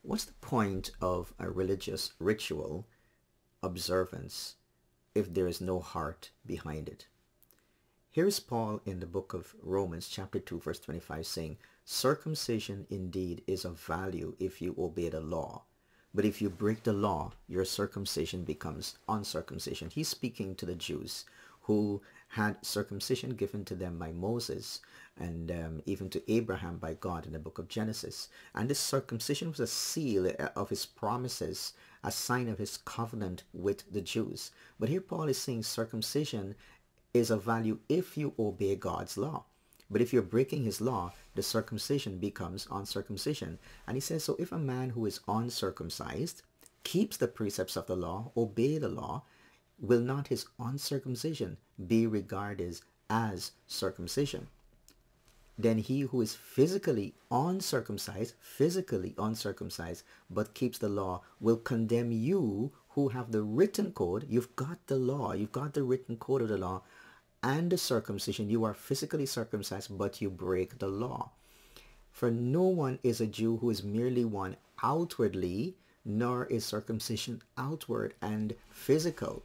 What's the point of a religious ritual observance if there is no heart behind it? Here's Paul in the book of Romans chapter 2 verse 25 saying, circumcision indeed is of value if you obey the law. But if you break the law, your circumcision becomes uncircumcision. He's speaking to the Jews who had circumcision given to them by Moses and even to Abraham by God in the book of Genesis. And this circumcision was a seal of his promises, a sign of his covenant with the Jews. But here Paul is saying circumcision is of value if you obey God's law. But if you're breaking his law, the circumcision becomes uncircumcision. And he says, so if a man who is uncircumcised keeps the precepts of the law, obey the law, will not his uncircumcision be regarded as circumcision? Then he who is physically uncircumcised, but keeps the law, will condemn you who have the written code. You've got the law, you've got the written code of the law, and the circumcision. You are physically circumcised, but you break the law. For no one is a Jew who is merely one outwardly, nor is circumcision outward and physical.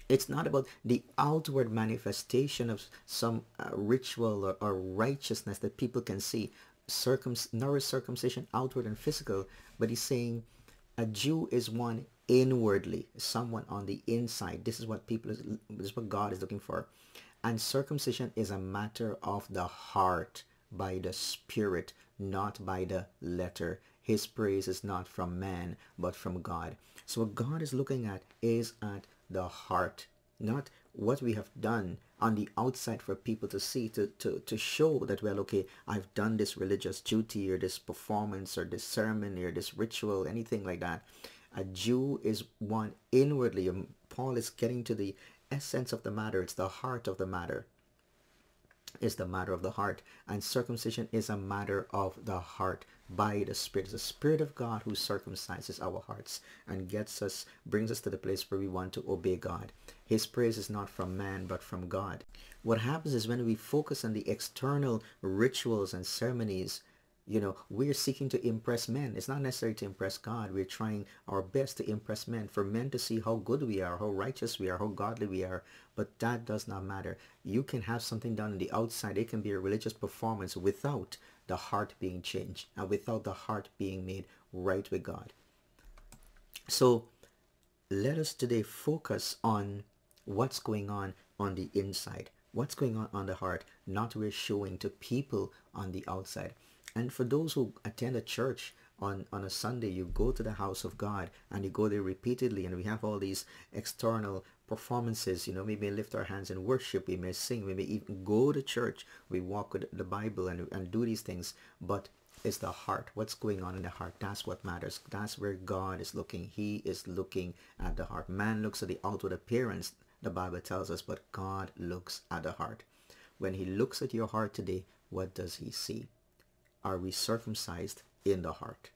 It's not about the outward manifestation of some ritual or righteousness that people can see. Nor is circumcision outward and physical, but he's saying a Jew is one inwardly, someone on the inside. This is what this is what God is looking for. And circumcision is a matter of the heart, by the Spirit, not by the letter. His praise is not from man, but from God. So what God is looking at is at the heart, not what we have done on the outside for people to see, to show that, well, okay, I've done this religious duty or this performance or this ceremony or this ritual, anything like that. A Jew is one inwardly. Paul is getting to the essence of the matter. It's the heart of the matter. Is the matter of the heart, and circumcision is a matter of the heart by the Spirit. It's the Spirit of God who circumcises our hearts and brings us to the place where we want to obey God. His praise is not from man but from God. What happens is when we focus on the external rituals and ceremonies, we're seeking to impress men. It's not necessary to impress God. We're trying our best to impress men, for men to see how good we are, how righteous we are, how godly we are. But that does not matter. You can have something done on the outside. It can be a religious performance without the heart being changed and without the heart being made right with God. So let us today focus on what's going on the inside. What's going on the heart, not we're showing to people on the outside. And for those who attend a church on a Sunday, you go to the house of God and you go there repeatedly, and we have all these external performances. We may lift our hands in worship, we may sing, we may even go to church, we walk with the Bible and do these things. But it's the heart. What's going on in the heart? That's what matters. That's where God is looking. He is looking at the heart. Man looks at the outward appearance, the Bible tells us, but God looks at the heart. When he looks at your heart today, what does he see? Are we circumcised in the heart?